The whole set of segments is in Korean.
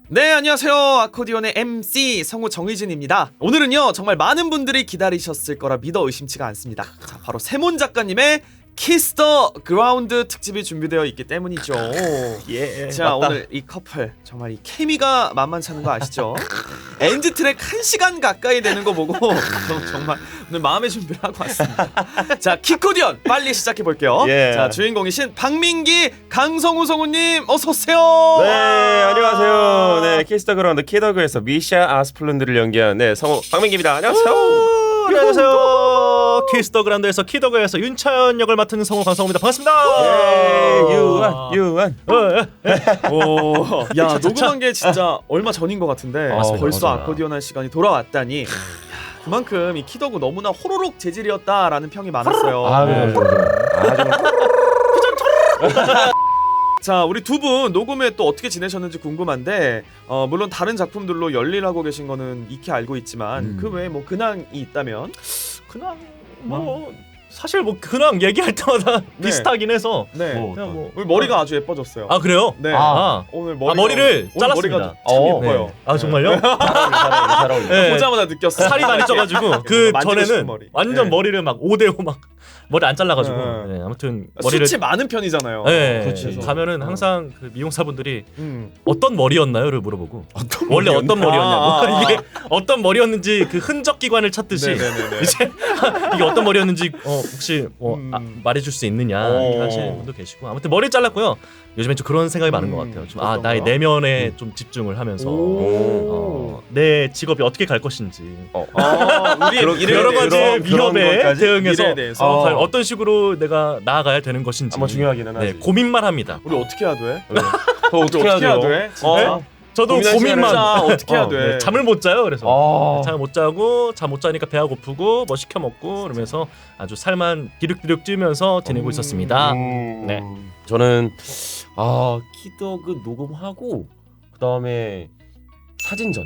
네, 안녕하세요. 아코디언의 MC 성우 정의진입니다. 오늘은요, 정말 많은 분들이 기다리셨을 거라 믿어 의심치가 않습니다. 자, 바로 세몬 작가님의 키스 더 그라운드 특집이 준비되어 있기 때문이죠. 예. 자, 맞다. 오늘 이 커플 정말 이 케미가 만만치 않은 거 아시죠? NG 트랙 1시간 가까이 되는 거 보고 정말 오늘 마음의 준비를 하고 왔습니다. 자, 키코디언 빨리 시작해 볼게요. 예. 자, 주인공이신 박민기, 강성우 성우님 어서 오세요. 네, 안녕하세요. 네, 키스 더 그라운드 키더그에서 미샤 아스플룬드를 연기한 성우 박민기입니다. 안녕하세요. 안녕하세요. 키스 더 그라운드에서 키더그에서 윤차연 역을 맡은 성우 강성우입니다. 반갑습니다. 예, 유한. 오, 야, 녹음한 게 진짜 얼마 전인 것 같은데 맞습니다. 벌써 맞아요. 아코디언 할 시간이 돌아왔다니. 야, 그만큼 이 키더구 너무나 호로록 재질이었다라는 평이 많았어요. 네. 자, 우리 두 분 녹음에 또 어떻게 지내셨는지 궁금한데 물론 다른 작품들로 열일하고 계신 거는 익히 알고 있지만 그 외에 뭐 근황이 있다면 그냥 뭐 사실 뭐 그냥 얘기할 때마다 네. 비슷하긴 해서 네, 그냥 뭐 우리 머리가 아주 예뻐졌어요. 아 그래요? 네, 오늘 머리를 오늘 잘랐습니다. 머리가 참 예뻐요. 네. 아 정말요? 잘 어울려. 네. 보자마자 느꼈어. 살이 많이 쪄가지고 그 만지고 싶은 전에는 머리. 완전 네. 머리를 막 5대5 막 머리 안 잘라가지고 네. 네, 아무튼 머리를 수치 많은 편이잖아요. 네, 그렇지. 가면은 항상 그 미용사분들이 음. 어떤 머리였나요를 물어보고 원래 어떤 머리였냐고 아. 이게 어떤 머리였는지 그 흔적 기관을 찾듯이 네네네네. 이제 이게 어떤 머리였는지 혹시 말해줄 수 있느냐 오. 하시는 분도 계시고 아무튼 머리 잘랐고요. 요즘에 좀 그런 생각이 많은 것 같아요. 좀 어떤 나의 거요? 내면에 좀 집중을 하면서 내 직업이 어떻게 갈 것인지 우리 여러 가지 그런 위협에 것까지? 대응해서 미래에 대해서? 과연 어떤 식으로 내가 나아가야 되는 것인지 아마 중요하기는 하지. 네, 고민만 합니다. 우리 어떻게 해야 돼? 더 어떻게 해야 돼요? 돼? 진짜? 저도 고민할 고민만 진짜 어떻게 해야 돼? 네, 잠을 못 자요. 그래서 아. 잠을 못 자고 잠 못 자니까 배가 고프고 뭐 시켜 먹고 그러면서 아주 살만 디륵디륵 찌면서 지내고 있었습니다. 네. 저는 키더그 녹음하고 그다음에 사진전.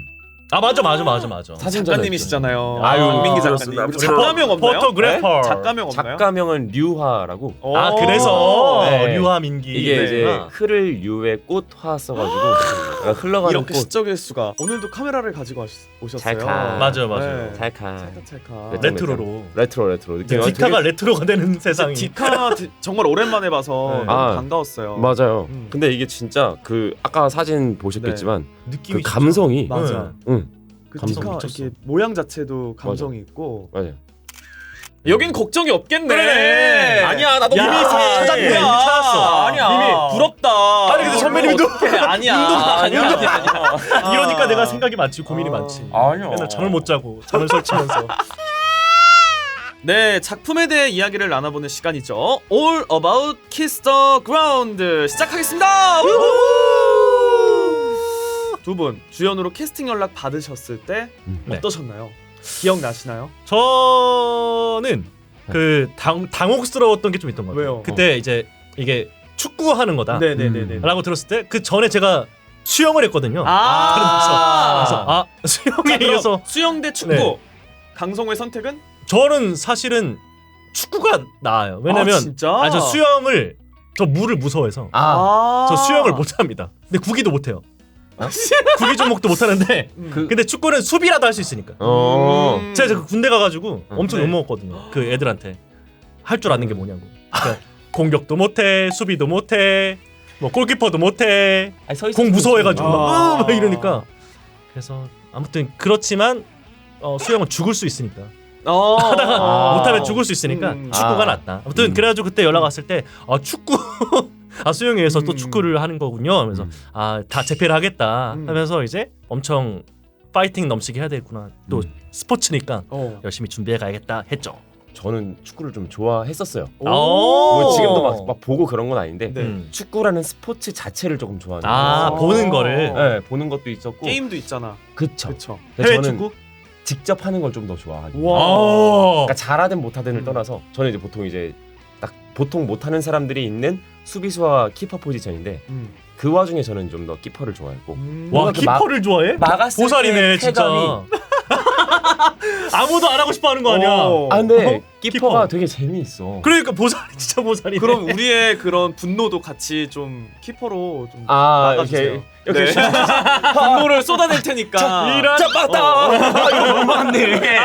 아 맞아. 사진전 작가님이시잖아요. 아유, 박민기 그렇습니다. 작가님. 작가명 없나요? 포토그래퍼. 작가명 없나요? 작가명은 류화라고. 아 그래서 네. 류화민기 이게 네. 이제 흐를 유에 꽃화 써가지고 흘러가는 이렇게 꽃. 시적일 수가. 오늘도 카메라를 가지고 오셨어요. 찰칵. 맞아요. 네. 찰칵. 찰칵. 네, 레트로로 레트로 느낌. 디카가 레트로가 되는 세상이 디카 정말 오랜만에 봐서 네. 너무 아, 반가웠어요. 맞아요. 음. 근데 이게 진짜 그 아까 사진 보셨겠지만 느낌이 그 감성이 맞아. 응 그 감성 디카 미쳤어. 이렇게 모양 자체도 감성이 있고. 맞아요. 여긴 걱정이 없겠네. 그래. 아니야, 나도 야, 이미 찾았네. 찾았네. 이미 찾았어. 아니야. 이미. 부럽다. 아니, 근데 선배님도 아니야. 아니야. 이러니까 내가 생각이 많지 고민이 많지. 아니요. 맨날 잠을 못 자고 잠을 설치면서 네, 작품에 대해 이야기를 나눠보는 시간이죠. All About Kiss the Ground 시작하겠습니다. 두 분 주연으로 캐스팅 연락 받으셨을 때 네. 어떠셨나요? 기억나시나요? 저는 그 당혹스러웠던 게 좀 있던 것 같아요. 왜요? 그때 이제 이게 축구하는 거다 네네네네. 라고 들었을 때 그 전에 제가 수영을 했거든요. 아, 그래서 수영에 의해서 수영 대 축구. 네. 강성우의 선택은? 저는 사실은 축구가 나아요. 왜냐면 진짜? 저 수영을 저 물을 무서워해서 저 수영을 못 합니다. 근데 구기도 못 해요. 구기 종목도 못 하는데 근데 축구는 수비라도 할 수 있으니까. 제가 그 군대 가가지고 엄청 네. 욕먹었거든요. 그 애들한테 할 줄 아는 게 뭐냐고. 그러니까 공격도 못해, 수비도 못해, 뭐 골키퍼도 못해. 공 무서워해가지고 막 이러니까. 그래서 아무튼 그렇지만 수영은 죽을 수 있으니까. 하다가 못하면 죽을 수 있으니까 축구가 낫다. 아무튼 그래가지고 그때 연락 왔을 때 축구 수영에 의해서 또 축구를 하는 거군요. 하면서 다 재패를 하겠다 하면서 이제 엄청 파이팅 넘치게 해야 되겠구나. 또 스포츠니까 열심히 준비해 가야겠다 했죠. 저는 축구를 좀 좋아했었어요. 오. 뭐 지금도 막 보고 그런 건 아닌데 네. 축구라는 스포츠 자체를 조금 좋아하는 보는 거를. 네, 보는 것도 있었고 게임도 있잖아. 그쵸. 그쵸. 해외 저는 축구? 직접 하는 걸 좀 더 좋아하죠. 와. 그러니까 잘하든 못하든을 떠나서 저는 이제 보통 이제 딱 보통 못하는 사람들이 있는 수비수와 키퍼 포지션인데 그 와중에 저는 좀 더 키퍼를 좋아했고 와 뭔가 그 키퍼를 좋아해? 막았을 보살이네 때 진짜. 쾌감이 아무도 안 하고 싶어하는 거 아니야. 아 근데 키퍼. 키퍼가 되게 재미있어. 그러니까 보살이 진짜 보살이네. 그럼 우리의 그런 분노도 같이 좀 키퍼로 좀 아 막아주세요. 이렇게 네. 분노를 쏟아낼 테니까. 이런 맞다. 이거 너무 많네.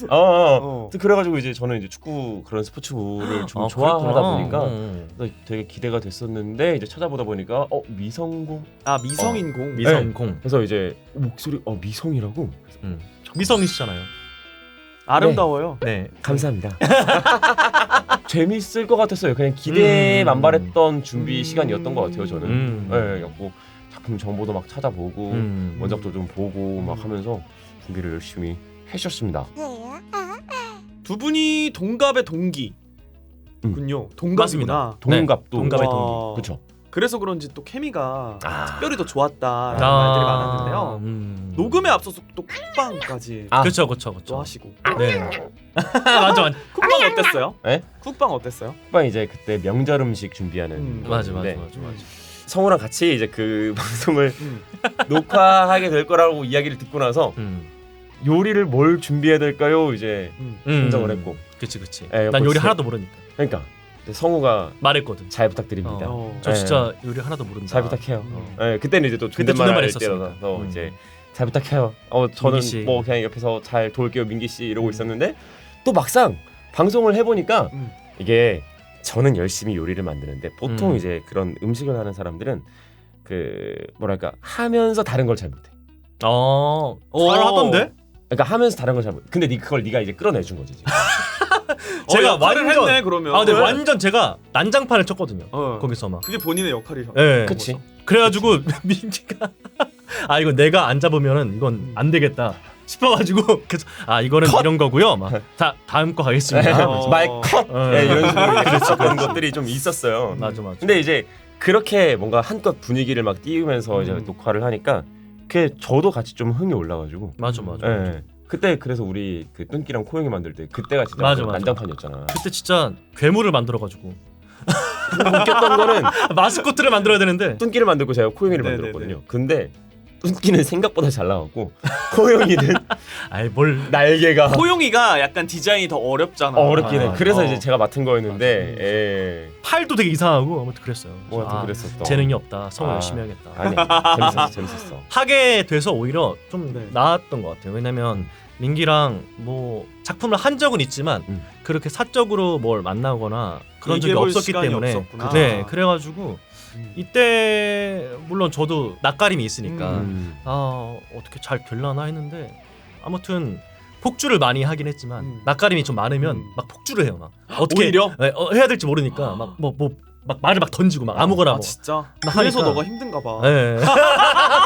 어. 그래가지고 이제 저는 이제 축구 그런 스포츠를 좀 아, 좋아하다 그랬구나. 보니까 되게 기대가 됐었는데 이제 찾아보다 보니까 미성공. 아 미성인 공. 미성공. 그래서 이제 목소리 미성이라고. 미성이시잖아요. 아름다워요. 네. 감사합니다. 재밌을 것 같았어요. 그냥 기대에 만발했던 준비 시간이었던 것 같아요. 저는. 네, 그래갖고 작품 정보도 막 찾아보고 원작도 좀 보고 막 하면서 준비를 열심히 해주셨습니다. 두 분이 동갑의 동기군요. 동갑이구나. 동갑도 동갑의 와. 동기. 그렇죠. 그래서 그런지 또 케미가 아. 특별히 더 좋았다라는 말들이 많았는데요. 녹음에 앞서서 또 쿡방까지 그렇죠. 또 하시고. 네. 맞아. 쿡방 어땠어요? 네? 쿡방 어땠어요? 쿡방 이제 그때 명절 음식 준비하는 맞아. 건데 맞아. 성우랑 같이 이제 그 방송을 녹화하게 될 거라고 이야기를 듣고 나서 요리를 뭘 준비해야 될까요? 이제 선정을 했고. 그치. 예, 난 요리 벌써- 하나도 모르니까. 그러니까 이제 성우가 말했거든. 잘 부탁드립니다. 저 진짜 요리 하나도 모른다. 잘 부탁해요. 음. 예, 그때는 이제 또 그때 존댓말 존댓말 할 했었으니까. 때라서 이제 잘 부탁해요. 저는 민기 씨. 뭐 그냥 옆에서 잘 도울게요, 민기 씨 이러고 있었는데 또 막상 방송을 해보니까 이게 저는 열심히 요리를 만드는데 보통 이제 그런 음식을 하는 사람들은 그 뭐랄까 하면서 다른 걸 잘 못해. 잘 하던데? 그러니까 하면서 다른 걸 잘 못해. 근데 그걸 네가 이제 끌어내준 거지. 지금. 제가 역할을 완전- 했네 그러면. 근데 완전 제가 난장판을 쳤거든요. 어. 거기서 막. 그게 본인의 역할이죠. 네. 그치. 그래가지고 민기가 이거 내가 안 잡으면은 이건 안 되겠다 싶어가지고 그래서 이거는 이런 거고요. 막 다음 거 가겠습니다. 말 컷. 네. 이런 식으로 그랬었던 것들이 좀 있었어요. 맞아. 근데 이제 그렇게 뭔가 한껏 분위기를 막 띄우면서 이제 녹화를 하니까 그 저도 같이 좀 흥이 올라가지고. 맞아. 예. 그때 그래서 우리 그 뚠끼랑 코용이 만들 때 그때가 진짜 맞아. 난장판이었잖아. 그때 진짜 괴물을 만들어가지고 웃겼던 거는 마스코트를 만들어야 되는데 뚠끼를 만들고 제가 코용이를 네네네. 만들었거든요. 근데 뚠끼는 생각보다 잘 나왔고 코용이는 뭘 날개가 호용이가 약간 디자인이 더 어렵잖아. 어렵긴 해. 그래서 이제 어. 제가 맡은 거였는데 예. 팔도 되게 이상하고 아무튼 그랬어요. 뭐 하여튼 그랬었던. 재능이 없다. 성우 아. 열심히 해야겠다. 아니 재밌었어. 하게 돼서 오히려 좀 네. 나았던 것 같아요. 왜냐면 민기랑 뭐 작품을 한 적은 있지만 그렇게 사적으로 뭘 만나거나 그런 적이 얘기해볼 없었기 시간이 때문에 없었구나. 네 그래가지고 이때 물론 저도 낯가림이 있으니까 어떻게 잘 될라나 했는데 아무튼 폭주를 많이 하긴 했지만 낯가림이 좀 많으면 막 폭주를 해요. 막 어떻게 오히려? 네, 해야 될지 모르니까 막 막 말을 막 던지고 막 아무거나 뭐. 진짜. 막 그래서 하니까. 너가 힘든가 봐. 네.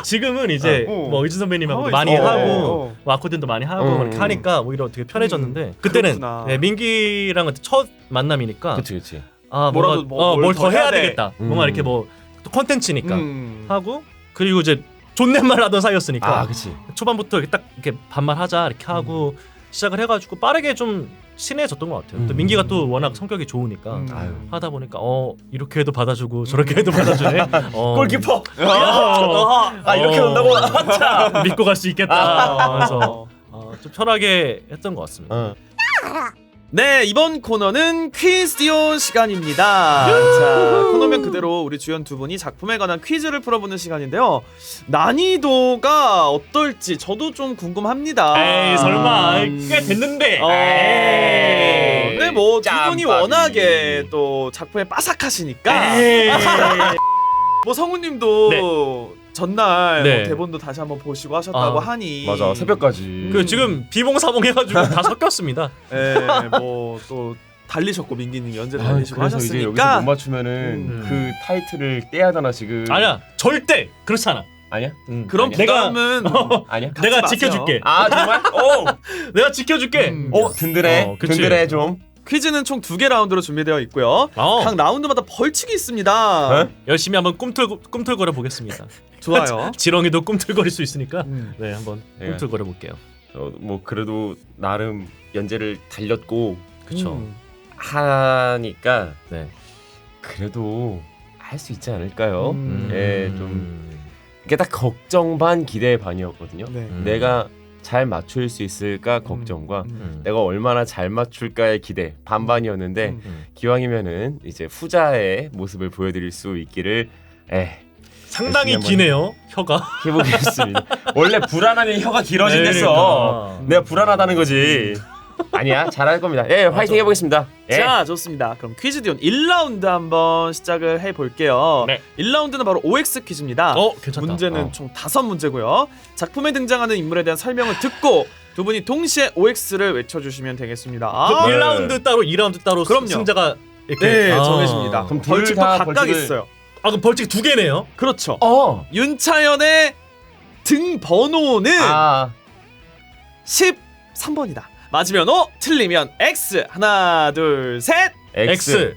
지금은 이제 어. 뭐 의진 선배님하고 하고 많이 있어. 하고 어. 뭐 아코디언도 많이 하고 이렇게 하니까 오히려 되게 편해졌는데 그때는 그렇구나. 네, 민기랑은 첫 만남이니까 그치. 뭐라도 뭘 더 해야 되겠다. 음. 뭔가 이렇게 뭐 또 컨텐츠니까 음. 하고 그리고 이제 존댓말 하던 사이였으니까 그치. 초반부터 이렇게 딱 이렇게 반말하자 이렇게 하고 시작을 해가지고 빠르게 좀 친해졌던 것 같아요. 또 민기가 또 워낙 성격이 좋으니까 아유. 하다 보니까 이렇게 해도 받아주고 저렇게 해도 받아주네. 골키퍼. 이렇게 논다고? 믿고 갈 수 있겠다. 그래서 좀 편하게 했던 것 같습니다. 네, 이번 코너는 퀴즈디오 시간입니다. 자, 코너명 그대로 우리 주연 두 분이 작품에 관한 퀴즈를 풀어보는 시간인데요. 난이도가 어떨지 저도 좀 궁금합니다. 에이 설마 꽤 됐는데. 네, 뭐 두 분이 짬밥이. 워낙에 또 작품에 빠삭하시니까 뭐 성우님도 전날 네. 뭐 대본도 다시 한번 보시고 하셨다고 하니 맞아 새벽까지. 그 지금 비봉사봉 해가지고 다 섞였습니다. 뭐 또 달리셨고 민기님 연재 아, 달리시고 그래서 이제 여기서 하셨으니까 못 맞추면은 그 타이틀을 떼야 하잖아 지금. 아니야 절대 그렇지 않아. 아니야? 그럼 내가- 부담은 아니야? 갖지 내가 마세요. 지켜줄게. 아 정말? 내가 지켜줄게. 든든해. 그치. 든든해 좀. 퀴즈는 총 2개 라운드로 준비되어 있고요. 각 라운드마다 벌칙이 있습니다. 어? 열심히 한번 꿈틀거려 보겠습니다. 좋아요. 지렁이도 꿈틀거릴 수 있으니까 음. 네 한번 네. 꿈틀거려 볼게요. 뭐 그래도 나름 연재를 달렸고 그쵸. 하니까 네. 그래도 할 수 있지 않을까요? 음. 예, 좀 이게 딱 걱정 반 기대 반이었거든요. 네. 내가 잘 맞출 수 있을까 걱정과 음. 내가 얼마나 잘 맞출까의 기대 반반이었는데 기왕이면은 이제 후자의 모습을 보여드릴 수 있기를 상당히 열심히 기네요 혀가. 해보겠습니다. 원래 불안하면 혀가 길어진댔어. 그러니까. 내가 불안하다는 거지. 아니야, 잘할 겁니다. 화이팅 맞아. 해보겠습니다. 자, 좋습니다. 그럼 퀴즈디온 1라운드 한번 시작을 해볼게요. 네. 1라운드는 바로 OX 퀴즈입니다. 괜찮다. 문제는 총 5문제고요. 작품에 등장하는 인물에 대한 설명을 듣고 두 분이 동시에 OX를 외쳐주시면 되겠습니다. 그 1라운드 따로 2라운드 따로 그럼요. 승자가 이렇게 네, 정해집니다. 그럼 둘 벌칙도 다 각각 벌칙을- 있어요. 그럼 벌칙 2개네요. 그렇죠. 윤차연의 등 번호는 13번이다. 맞으면 O, 틀리면 X. 하나, 둘, 셋. X.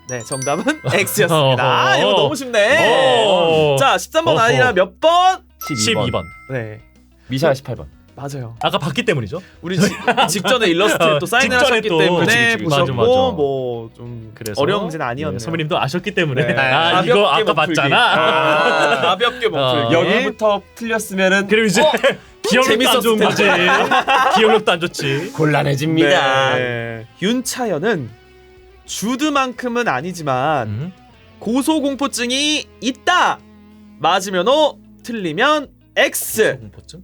네, 정답은 X였습니다. 이거 너무 쉽네. 오. 자, 13번 어허. 아니라 몇 번? 12번. 네, 미샤 18번. 맞아요. 아까 봤기 때문이죠. 우리 직전에 일러스트에 또 사인을 직전에 하셨기 또. 때문에 그치, 보셨고 맞아. 뭐 좀 그래서 어려운 문제는 아니었네요. 선배님도 아셨기 때문에 네. 이거 가볍게 아까 못 풀기. 봤잖아. 가볍게 못 어. 풀기. 여기부터 틀렸으면은 그리고 이제 기억력도 안 좋은 거지. 기억력도 안 좋지. 곤란해집니다. 네. 윤차연은 주드만큼은 아니지만 고소공포증이 있다. 맞으면 O, 틀리면 X. 공포증?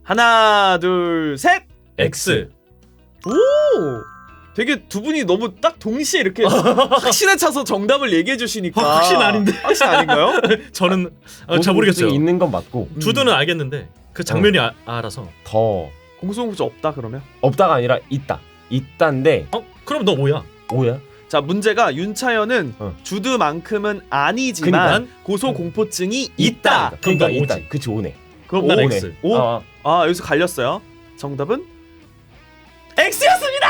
하나, 둘, 셋. X. 오! 되게 두 분이 너무 딱 동시에 이렇게 확신에 차서 정답을 얘기해 주시니까 확신 아닌데. 확신 아닌가요? 저는 잘 모르겠어요. 있는 건 맞고 주드는 알겠는데 그 장면이 알아서. 더 공소공포증 없다 그러면? 없다가 아니라 있다인데 그럼 너 뭐야? 뭐야? 자, 문제가 윤차연은 주드만큼은 아니지만 그러니까. 고소공포증이 있다. 그럼 너 있다. 오지. 그치 오네. 그럼 난 오. X. 오? 아, 아, 여기서 갈렸어요. 정답은 X였습니다.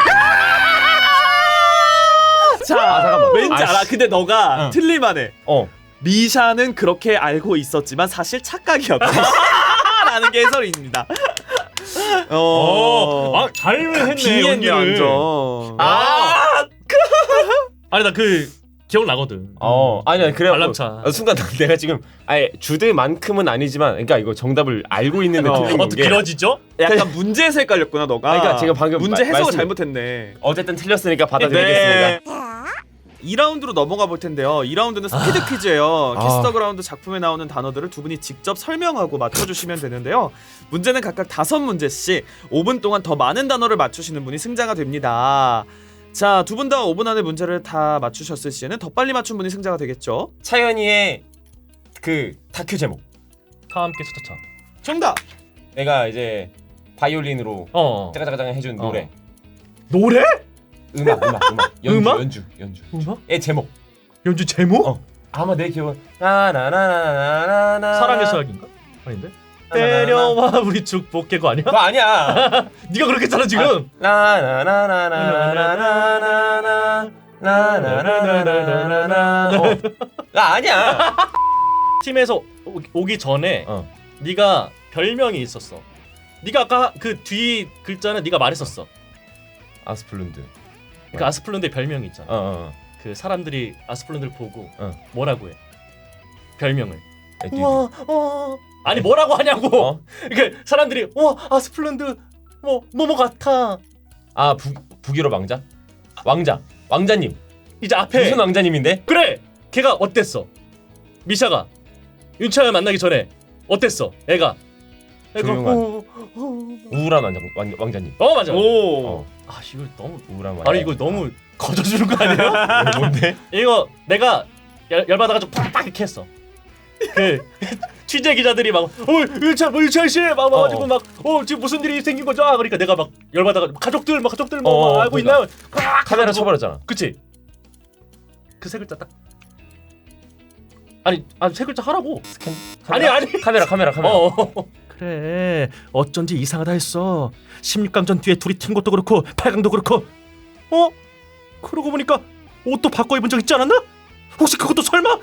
자, 잠깐만. 왠지 알아. 아이씨. 근데 너가 응. 틀릴만해. 어. 미샤는 그렇게 알고 있었지만 사실 착각이었다. 라는 게 해설입니다. 잘 했네 빙의했네 연기를. 완전. 아니 나 그 기억 나거든. 아니야 그래. 알람차. 순간 내가 지금 아예 주드만큼은 아니지만, 그러니까 이거 정답을 알고 있는데 틀린 어떻게 게. 그러지죠? 약간 문제에서 헷갈렸구나 너가. 그러니까 제가 방금 문제 해석을 말씀- 잘못했네. 어쨌든 틀렸으니까 받아들이겠습니다. 네. 2라운드로 넘어가 볼 텐데요. 2라운드는 스피드 퀴즈예요. 키스터 그라운드 작품에 나오는 단어들을 두 분이 직접 설명하고 맞춰주시면 되는데요. 문제는 각각 5문제씩 5분 동안 더 많은 단어를 맞추시는 분이 승자가 됩니다. 자, 두 분 다 5분 안에 문제를 다 맞추셨을 시에는 더 빨리 맞춘 분이 승자가 되겠죠. 차연이의 그 다큐 제목. 다 함께 차차차. 정답! 내가 이제 바이올린으로 짜가짜가짜가 해준 노래. 노래? 음악 연주 음악? 연주 음악? 의 제목. 연주 제목? 아마 내 기억은 나나나나나나나 사랑의 수학인가? 아닌데? 때려와 우리 축복해거 아니야? 그거 아니야. 네가 그렇게 했잖아 지금. 나나나나나나나나나나나나나. 아니야. 팀에서 오기 전에 네가 별명이 있었어. 네가 아까 그 뒤 글자는 네가 말했었어. 아스플룬드. 그 아스플룬드의 별명이 있잖아. 그 그 사람들이 아스플룬드를 보고 어. 뭐라고 해? 별명을. 우와. 아니 뭐라고 하냐고. 어? 이렇게 사람들이 와 아스플룬드 뭐뭐 같아. 북유럽 왕자? 왕자님. 이제 앞에 무슨 왕자님인데? 그래. 걔가 어땠어? 미샤가 윤차연 만나기 전에 어땠어? 애가 조용한. 우울한 왕자님. 맞아. 오. 이걸 너무 우울한 왕자. 아니 이거 너무 거저주는 거 아니에요? 뭔데? 이거 내가 열받아가지고 팍팍 이렇게 했어. 그 취재 기자들이 막 윤차연 씨막 와가지고 막 지금 무슨 일이 생긴 거죠? 그러니까 내가 막 열받아가지고 가족들 뭐 알고 그러니까. 있나요? 팍 카메라 해가지고. 쳐버렸잖아. 그치? 그 세 글자 딱. 아니 세 글자 하라고. 아니 카메라. 그래 어쩐지 이상하다 했어. 16강전 뒤에 둘이 튄 것도 그렇고 8강도 그렇고 그러고 보니까 옷도 바꿔 입은 적 있지 않았나? 혹시 그것도 설마?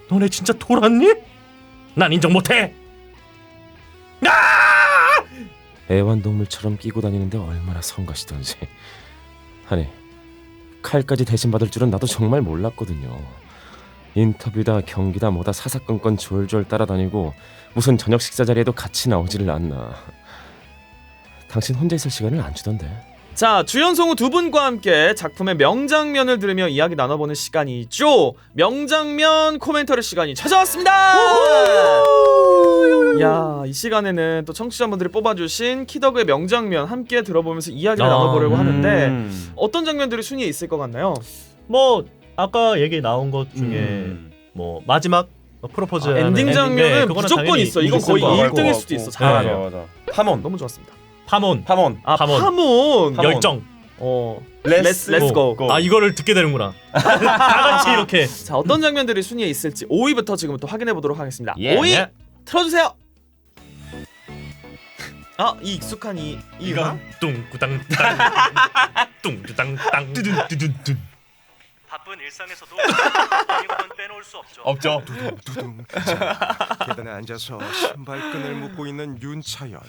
너네 진짜 돌았니? 난 인정 못해. 애완동물처럼 끼고 다니는데 얼마나 성가시던지. 아니 칼까지 대신 받을 줄은 나도 정말 몰랐거든요. 인터뷰다 경기다 뭐다 사사건건 졸졸 따라다니고 무슨 저녁 식사 자리에도 같이 나오지를 않나. 당신 혼자 있을 시간을 안 주던데. 자, 주연 성우 두 분과 함께 작품의 명장면을 들으며 이야기 나눠보는 시간이죠. 명장면 코멘터리 시간이 찾아왔습니다. 야, 이 시간에는 또 청취자분들이 뽑아주신 키더그의 명장면 함께 들어보면서 이야기를 나눠보려고 하는데 어떤 장면들이 순위에 있을 것 같나요? 뭐 아까 얘기 나온 것 중에 뭐 마지막 프로포즈 엔딩 장면은 무조건 있어. 이건 거의 1등일 수도 있어. 잘하면. 맞아. 파몬. 너무 좋았습니다. 파몬 파몬. 열정. Let's go. 아 이거를 듣게 되는구나. 다 같이 이렇게. 자, 어떤 장면들이 순위에 있을지 5위부터 지금부터 확인해 보도록 하겠습니다. 예. 5위 틀어주세요. 이 익숙한 이 이건 뚱구당 땅 뚱두당 땅 두둔두둔둔. 바쁜 일상에서도 이건 빼놓을 수 없죠. 없죠. 두둥. 계단에 앉아서 신발끈을 묶고 있는 윤차연.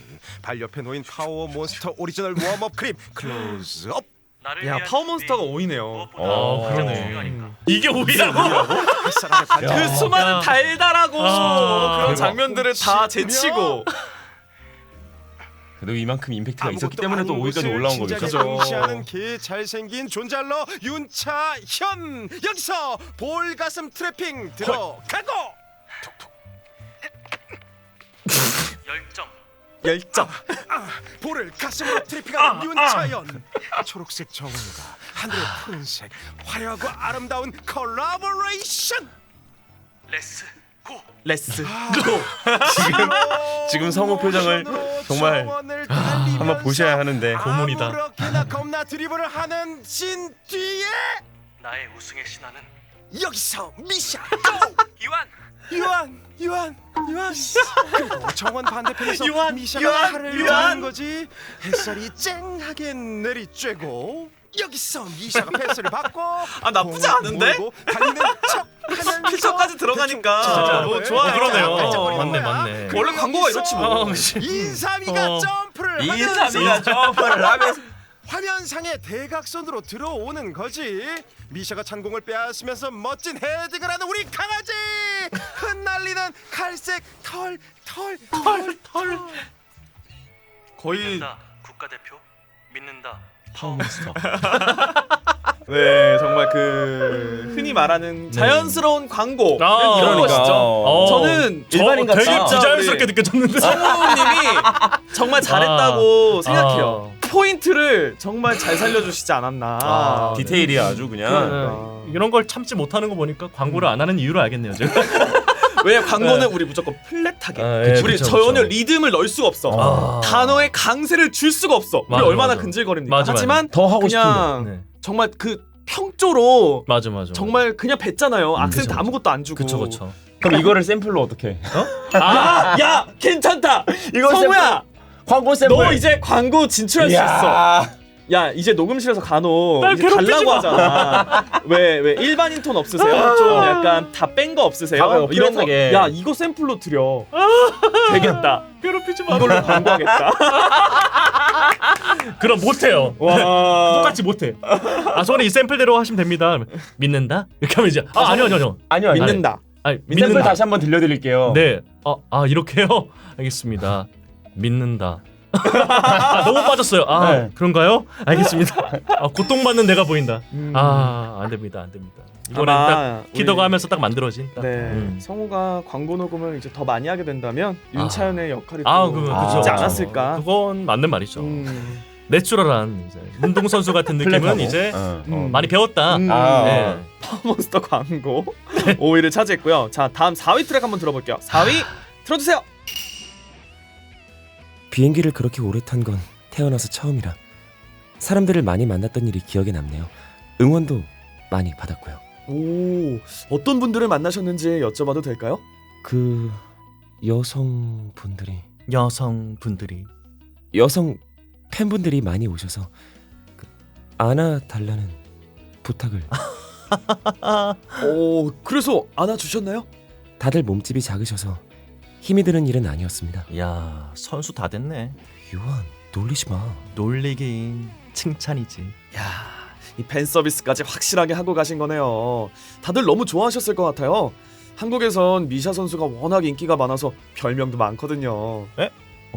발 옆에 놓인 파워 몬스터 오리지널 웜업 크림 클로즈업. 나를 야, 위한 파워몬스터가 준비, 5위네요. 무엇보다 그러네. 가장 중요하니까. 이게 5위라고? 햇살 아래 반짝. 그 수많은 달달하고 그런 대박. 장면들을 다 제치고 그래도 이만큼 임팩트가 있었기 때문에 또 5위까지 올라온 거겠죠. 진작에 응시하는 개 잘생긴 존잘러 윤차현. 여기서 볼 가슴 트래핑 들어가고. 열정. 볼을 가슴으로 트래핑하는 윤차현. 초록색 정원과 하늘의 푸른색 화려하고 아름다운 콜라보레이션. 레스 고. 지금 성우 표정을 정말 한번 보셔야 하는데. 고문이다. 아무렇게나 겁나 드리블을 하는 신 뒤에 나의 우승의 신화는 여기서 미샤 이완. 유한 그리고 정원 반대편에서 유한, 미샤가 팔을 드는 거지. 햇살이 쨍하게 내리쬐고 여기서 미샤가 패스를 받고 나쁘지 공을 않은데? 몰고 달리는 척하면서 피처까지 들어가니까 대충 좋아요. 그러네요. 맞네. 맞네. 원래 광고가 이렇지 뭐. 인삼이가 점프를 하면서 이삼이가 점프를 하면서 화면상에 대각선으로 들어오는 거지. 미샤가 찬공을 빼앗으면서 멋진 헤딩을 하는 우리 강아지. 흩날리는 갈색 털. 거의 믿는다 국가대표. 믿는다 파워몬스터. 네, 정말 그 흔히 말하는 자연스러운 광고 이런 그러니까. 것이죠. 저는 일반인 같다. 되게 부자연스럽게 느껴졌는데. 성우님이 정말 잘했다고 생각해요. 포인트를 정말 잘 살려주시지 않았나. 디테일이 아주 그냥. 이런 걸 참지 못하는 거 보니까 광고를 안 하는 이유를 알겠네요. 제가. 왜 광고는 우리 무조건 플랫하게 우리 그쵸, 전혀 그쵸. 리듬을 넣을 수가 없어. 단어의 강세를 줄 수가 없어. 맞아, 우리 얼마나 맞아. 근질거립니까. 맞아, 하지만 더 하고 그냥 네. 정말 그 평조로 맞아. 정말 그냥 뱉잖아요. 악센트 그쵸. 아무것도 안 주고. 그쵸. 그럼 이거를 샘플로 어떻게? 야, 괜찮다. 이거 성우야, 광고 샘플. 너 이제 광고 진출할 수 있어. 야, 이제 녹음실에서 간혹 날 이제 괴롭히지 달라고 마. 하잖아. 왜 일반인 톤 없으세요? 좀 약간 다 뺀 거 없으세요? 다 빼고 이런 거. 플랫하게. 야, 이거 샘플로 드려. 되겠다. 괴롭히지 마. 이걸로 광고하겠다. 그럼 못해요. 와. 똑같이 못해. 저는 이 샘플대로 하시면 됩니다. 믿는다? 이렇게 하면 이제 아니요. 아니요. 믿는다. 아니, 샘플 믿는다. 다시 한번 들려드릴게요. 네. 이렇게요? 알겠습니다. 믿는다. 너무 빠졌어요. 네. 그런가요? 알겠습니다. 고통받는 내가 보인다. 안 됩니다. 이거는 아마 딱 키더가 우리- 하면서 딱 만들어진. 딱. 네, 성우가 광고 녹음을 이제 더 많이 하게 된다면 윤차연의 역할이 그죠. 있지 않았을까? 그건 맞는 말이죠. 음. 내추럴한 이제 운동 선수 같은 느낌은 플랫하고. 이제 음. 많이 배웠다. 네. 파워몬스터 광고 5위를 차지했고요. 자, 다음 4위 트랙 한번 들어볼게요. 4위 틀어주세요. 비행기를 그렇게 오래 탄 건 태어나서 처음이라 사람들을 많이 만났던 일이 기억에 남네요. 응원도 많이 받았고요. 오, 어떤 분들을 만나셨는지 여쭤봐도 될까요? 그 여성분들이 여성 팬분들이 많이 오셔서 안아달라는 부탁을. 오, 그래서 안아주셨나요? 다들 몸집이 작으셔서 힘이 드는 일은 아니었습니다. 야, 선수 다 됐네. 유한, 놀리지 마. 놀리긴 칭찬이지. 야, 이 팬 서비스까지 확실하게 하고 가신 거네요. 다들 너무 좋아하셨을 것 같아요. 한국에선 미샤 선수가 워낙 인기가 많아서 별명도 많거든요.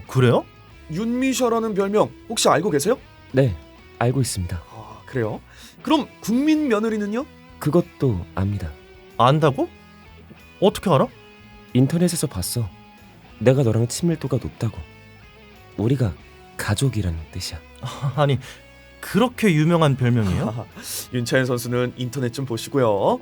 그래요? 윤미샤라는 별명 혹시 알고 계세요? 네, 알고 있습니다. 아, 그래요? 그럼 국민 며느리는요? 그것도 압니다. 안다고? 어떻게 알아? 인터넷에서 봤어. 내가 너랑 친밀도가 높다고. 우리가 가족이라는 뜻이야. 아니 그렇게 유명한 별명이에요? 윤차현 선수는 인터넷 좀 보시고요.